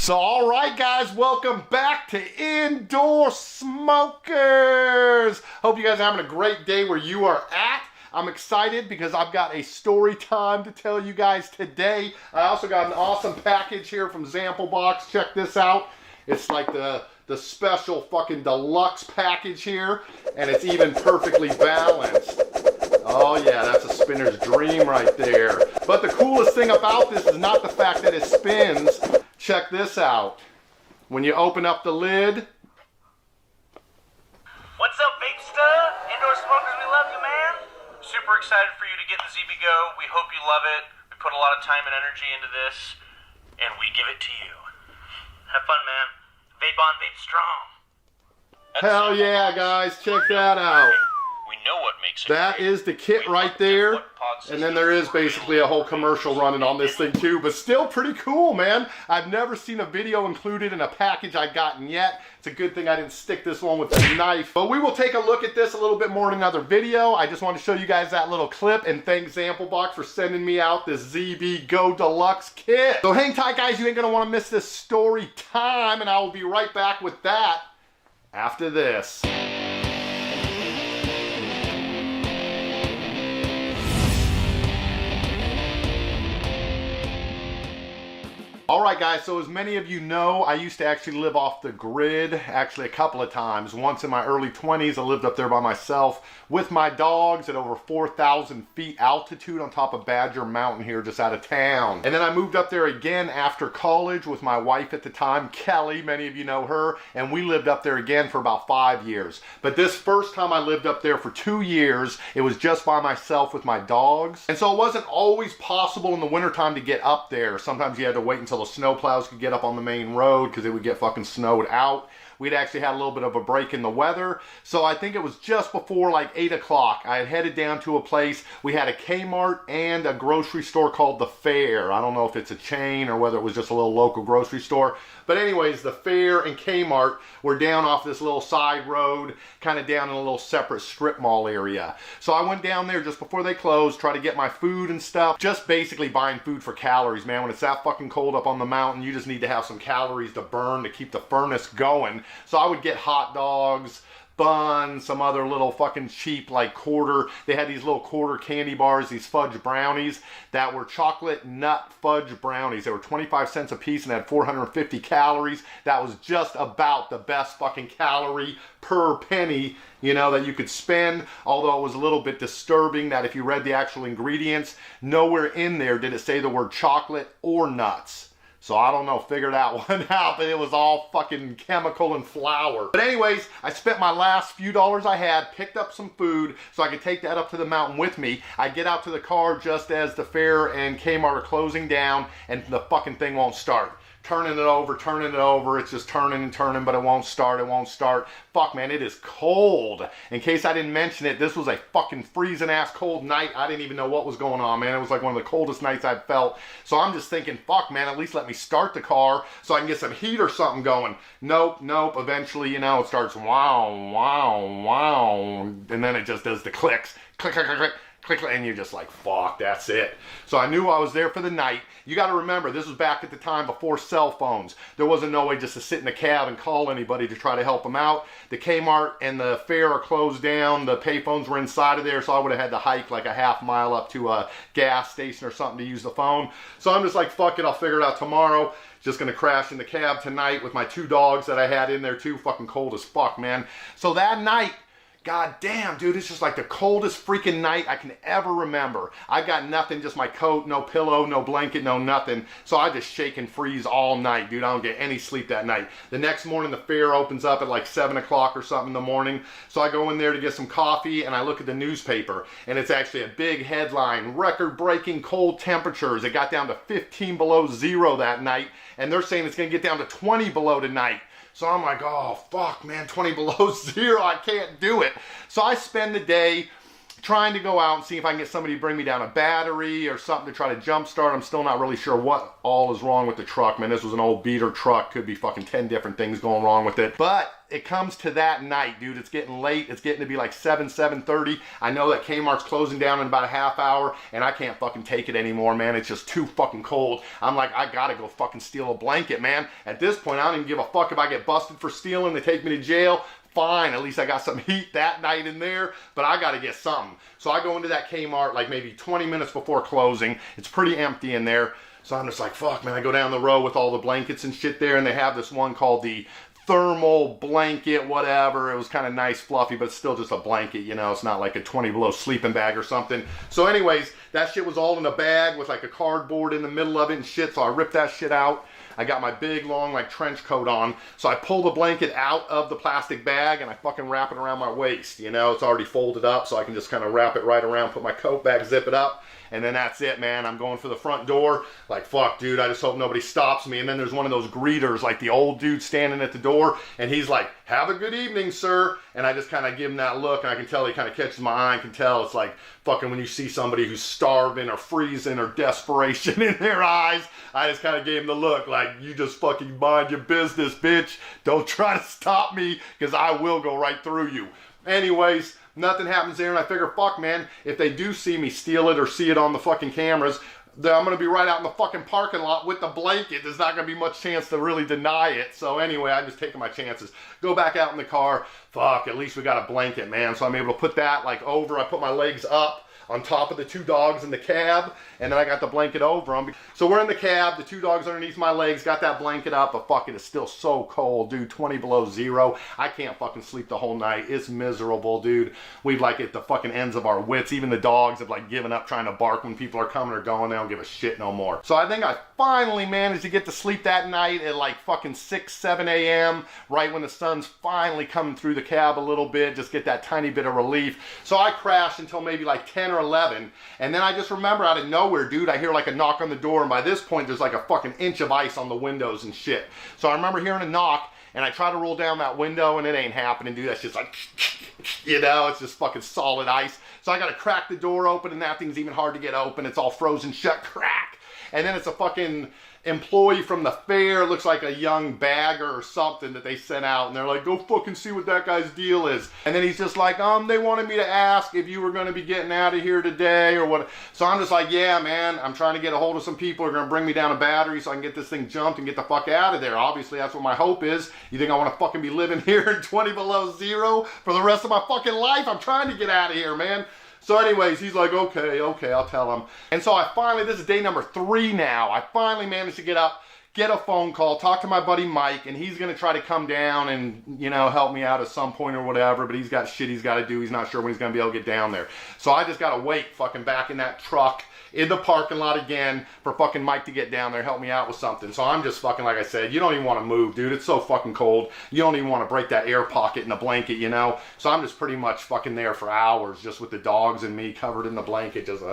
So, all right, guys, welcome back to Indoor Smokers. Hope you guys are having a great day where you are at. I'm excited because I've got a story time to tell you guys today. I also got an awesome package here from Zample Box. Check this out. It's like the special fucking deluxe package here, and it's even perfectly balanced. Oh yeah, that's a spinner's dream right there. But the coolest thing about this is not the fact that it spins. Check this out. When you open up the lid. What's up, Vapesta? IndoorSmokers, we love you, man. Super excited for you to get the ZB Go. We hope you love it. We put a lot of time and energy into this, and we give it to you. Have fun, man. Vape on, vape strong. Hell yeah, guys. Check that out. We know what makes it That great. is the kit right there. And then there is basically a whole commercial running on this thing too, but still pretty cool, man. I've never seen a video included in a package I've gotten yet. It's a good thing I didn't stick this one with a knife. But we will take a look at this a little bit more in another video. I just want to show you guys that little clip and thank Zample Box for sending me out this ZB Go Deluxe kit. So hang tight, guys. You ain't going to want to miss this story time, and I will be right back with that after this. Alright guys, so as many of you know, I used to actually live off the grid, actually a couple of times. Once in my early 20s, I lived up there by myself with my dogs at over 4,000 feet altitude on top of Badger Mountain here just out of town. And then I moved up there again after college with my wife at the time, Kelly, many of you know her, and we lived up there again for about 5 years. But this first time I lived up there for 2 years, it was just by myself with my dogs. And so it wasn't always possible in the wintertime to get up there. Sometimes you had to wait until the snowplows could get up on the main road because it would get fucking snowed out. We'd actually had a little bit of a break in the weather. So I think it was just before like 8 o'clock. I had headed down to a place. We had a Kmart and a grocery store called The Fair. I don't know if it's a chain or whether it was just a little local grocery store. But anyways, The Fair and Kmart were down off this little side road, kind of down in a little separate strip mall area. So I went down there just before they closed, try to get my food and stuff. Just basically buying food for calories, man. When it's that fucking cold up on the mountain, you just need to have some calories to burn to keep the furnace going. So I would get hot dogs, buns, some other little fucking cheap like quarter. They had these little quarter candy bars, these fudge brownies that were chocolate nut fudge brownies. They were 25 cents a piece and had 450 calories. That was just about the best fucking calorie per penny, you know, that you could spend. Although it was a little bit disturbing that if you read the actual ingredients, nowhere in there did it say the word chocolate or nuts. So I don't know, figure that one out, but it was all fucking chemical and flour. But anyways, I spent my last few dollars I had, picked up some food so I could take that up to the mountain with me. I get out to the car just as the Fair and Kmart are closing down and the fucking thing won't start. Turning it over, it's just turning and turning, but it won't start. Fuck, man, it is cold. In case I didn't mention it, this was a fucking freezing ass cold night. I didn't even know what was going on, man. It was like one of the coldest nights I've felt. So I'm just thinking, fuck, man, at least let me start the car so I can get some heat or something going. Nope. Eventually, you know, it starts wow, and then it just does the clicks. Click, click, click, click. And you're just like, fuck, that's it. So I knew I was there for the night. You got to remember, this was back at the time before cell phones. There wasn't no way just to sit in a cab and call anybody to try to help them out. The Kmart and the Fair are closed down. The payphones were inside of there, so I would have had to hike like a half mile up to a gas station or something to use the phone. So I'm just like, fuck it, I'll figure it out tomorrow. Just gonna crash in the cab tonight with my 2 dogs that I had in there too. Fucking cold as fuck, man. So that night, god damn, dude, it's just like the coldest freaking night I can ever remember. I got nothing, just my coat, no pillow, no blanket, no nothing. So I just shake and freeze all night, dude. I don't get any sleep that night. The next morning, the Fair opens up at like 7 o'clock or something in the morning. So I go in there to get some coffee and I look at the newspaper and it's actually a big headline, record-breaking cold temperatures. It got down to 15 below zero that night and they're saying it's gonna get down to 20 below tonight. So I'm like, oh, fuck, man, 20 below zero, I can't do it. So I spend the day trying to go out and see if I can get somebody to bring me down a battery or something to try to jumpstart. I'm still not really sure what all is wrong with the truck, man. This was an old beater truck. Could be fucking 10 different things going wrong with it. But it comes to that night, dude. It's getting late. It's getting to be like 7:30. I know that Kmart's closing down in about a half hour, and I can't fucking take it anymore, man. It's just too fucking cold. I'm like, I gotta go fucking steal a blanket, man. At this point, I don't even give a fuck if I get busted for stealing. They take me to jail. Fine, at least I got some heat that night in there, but I gotta get something. So I go into that Kmart like maybe 20 minutes before closing. It's pretty empty in there. So I'm just like, fuck, man. I go down the row with all the blankets and shit there, and they have this one called the thermal blanket, whatever. It was kind of nice, fluffy, but still just a blanket, you know. It's not like a 20 below sleeping bag or something. So anyways, that shit was all in a bag with like a cardboard in the middle of it and shit. So I ripped that shit out. I got my big, long, like, trench coat on. So I pull the blanket out of the plastic bag and I fucking wrap it around my waist. You know, it's already folded up, so I can just kind of wrap it right around, put my coat back, zip it up. And then that's it, man. I'm going for the front door. Like, fuck, dude, I just hope nobody stops me. And then there's one of those greeters, like the old dude standing at the door. And he's like, have a good evening, sir. And I just kind of give him that look. And I can tell he kind of catches my eye. I can tell it's like fucking when you see somebody who's starving or freezing or desperation in their eyes. I just kind of gave him the look like, you just fucking mind your business, bitch. Don't try to stop me because I will go right through you. Anyways, nothing happens there, and I figure, fuck, man, if they do see me steal it or see it on the fucking cameras, then I'm going to be right out in the fucking parking lot with the blanket. There's not going to be much chance to really deny it. So anyway, I'm just taking my chances. Go back out in the car. Fuck, at least we got a blanket, man. So I'm able to put that, like, over. I put my legs up on top of the two dogs in the cab, and then I got the blanket over them. So we're in the cab, the two dogs underneath my legs, got that blanket up, but fuck it, it's still so cold, dude, 20 below zero. I can't fucking sleep the whole night. It's miserable, dude. We've like at the fucking ends of our wits. Even the dogs have like given up trying to bark when people are coming or going. They don't give a shit no more. So I think I finally managed to get to sleep that night at like fucking 6, 7 a.m., right when the sun's finally coming through the cab a little bit, just get that tiny bit of relief. So I crashed until maybe like 10 or 11, and then I just remember out of nowhere, dude, I hear like a knock on the door, and by this point there's like a fucking inch of ice on the windows and shit. So I remember hearing a knock, and I try to roll down that window, and it ain't happening, dude. That's just like, you know, it's just fucking solid ice. So I gotta crack the door open, and that thing's even hard to get open. It's all frozen shut, crack. And then it's a fucking employee from the fair, looks like a young bagger or something that they sent out, and they're like, go fucking see what that guy's deal is. And then he's just like, they wanted me to ask if you were going to be getting out of here today or what. So I'm just like, yeah, man, I'm trying to get a hold of some people who are going to bring me down a battery so I can get this thing jumped and get the fuck out of there. Obviously, that's what my hope is. You think I want to fucking be living here in 20 below zero for the rest of my fucking life? I'm trying to get out of here, man. So anyways, he's like, okay, I'll tell him. And so I finally, this is day number 3 now, I finally managed to get up, get a phone call, talk to my buddy Mike, and he's going to try to come down and, you know, help me out at some point or whatever, but he's got shit he's got to do. He's not sure when he's going to be able to get down there. So I just got to wait fucking back in that truck in the parking lot again for fucking Mike to get down there, help me out with something. So I'm just fucking, like I said, you don't even want to move, dude. It's so fucking cold. You don't even want to break that air pocket in the blanket, you know? So I'm just pretty much fucking there for hours just with the dogs and me covered in the blanket, just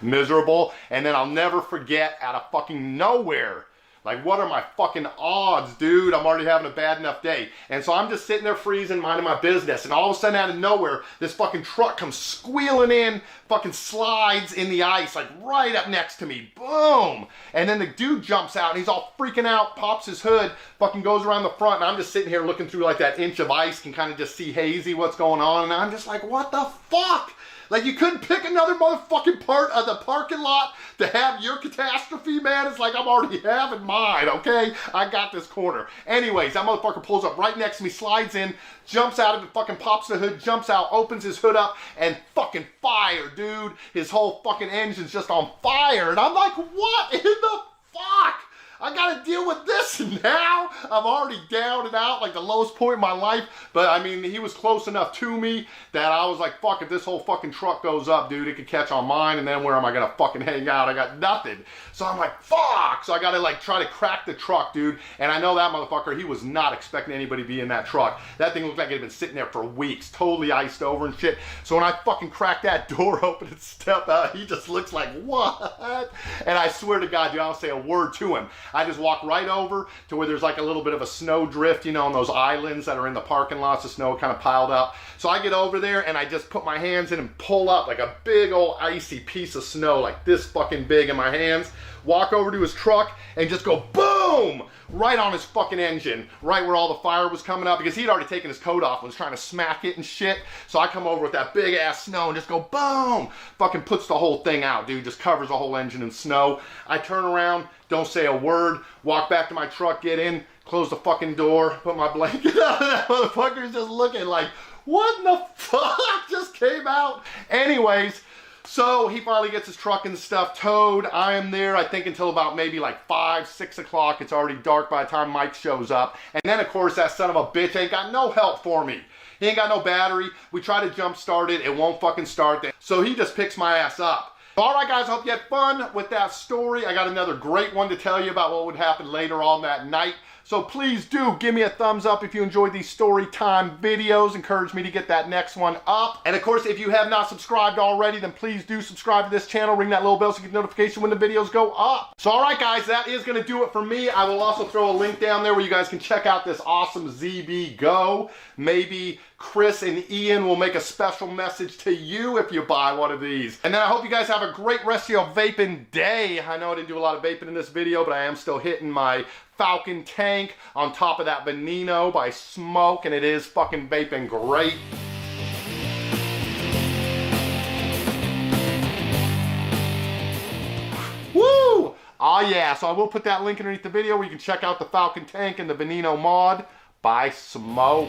miserable. And then I'll never forget, out of fucking nowhere, like, what are my fucking odds, dude? I'm already having a bad enough day. And so I'm just sitting there freezing, minding my business. And all of a sudden, out of nowhere, this fucking truck comes squealing in, fucking slides in the ice, like right up next to me. Boom! And then the dude jumps out, and he's all freaking out, pops his hood, fucking goes around the front. And I'm just sitting here looking through like that inch of ice, can kind of just see hazy what's going on. And I'm just like, what the fuck? Like, you couldn't pick another motherfucking part of the parking lot to have your catastrophe, man. It's like I'm already having mine, okay? I got this corner. Anyways, that motherfucker pulls up right next to me, slides in, jumps out of it, fucking pops the hood, jumps out, opens his hood up, and fucking fire, dude. His whole fucking engine's just on fire. And I'm like, what in the fuck? I gotta deal with this now. I'm already down and out, like the lowest point in my life. But I mean, he was close enough to me that I was like, fuck, if this whole fucking truck goes up, dude, it could catch on mine. And then where am I gonna fucking hang out? I got nothing. So I'm like, fuck. So I gotta like try to crack the truck, dude. And I know that motherfucker, he was not expecting anybody to be in that truck. That thing looked like it had been sitting there for weeks, totally iced over and shit. So when I fucking crack that door open and step out, he just looks like, what? And I swear to God, dude, I don't say a word to him. I just walk right over to where there's like a little bit of a snow drift, you know, on those islands that are in the parking lots, the snow kind of piled up. So I get over there and I just put my hands in and pull up like a big old icy piece of snow, like this fucking big in my hands. Walk over to his truck and just go boom! Right on his fucking engine, right where all the fire was coming up, because he'd already taken his coat off and was trying to smack it and shit. So I come over with that big ass snow and just go boom! Fucking puts the whole thing out, dude. Just covers the whole engine in snow. I turn around, don't say a word, walk back to my truck, get in, close the fucking door, put my blanket on. That motherfucker's just looking like, what in the fuck just came out? Anyways, so he finally gets his truck and stuff towed. I am there, I think, until about maybe like 5, 6 o'clock. It's already dark by the time Mike shows up. And then, of course, that son of a bitch ain't got no help for me. He ain't got no battery. We try to jump start it. It won't fucking start. So he just picks my ass up. All right, guys, I hope you had fun with that story. I got another great one to tell you about what would happen later on that night. So please do give me a thumbs up if you enjoyed these story time videos. Encourage me to get that next one up. And of course, if you have not subscribed already, then please do subscribe to this channel. Ring that little bell so you get notification when the videos go up. So all right, guys, that is going to do it for me. I will also throw a link down there where you guys can check out this awesome ZB Go. Maybe Chris and Ian will make a special message to you if you buy one of these. And then I hope you guys have a great rest of your vaping day. I know I didn't do a lot of vaping in this video, but I am still hitting my Falcon tank on top of that Veneno by Smoke, and it is fucking vaping great. Woo! Oh yeah, so I will put that link underneath the video where you can check out the Falcon tank and the Veneno mod by Smoke.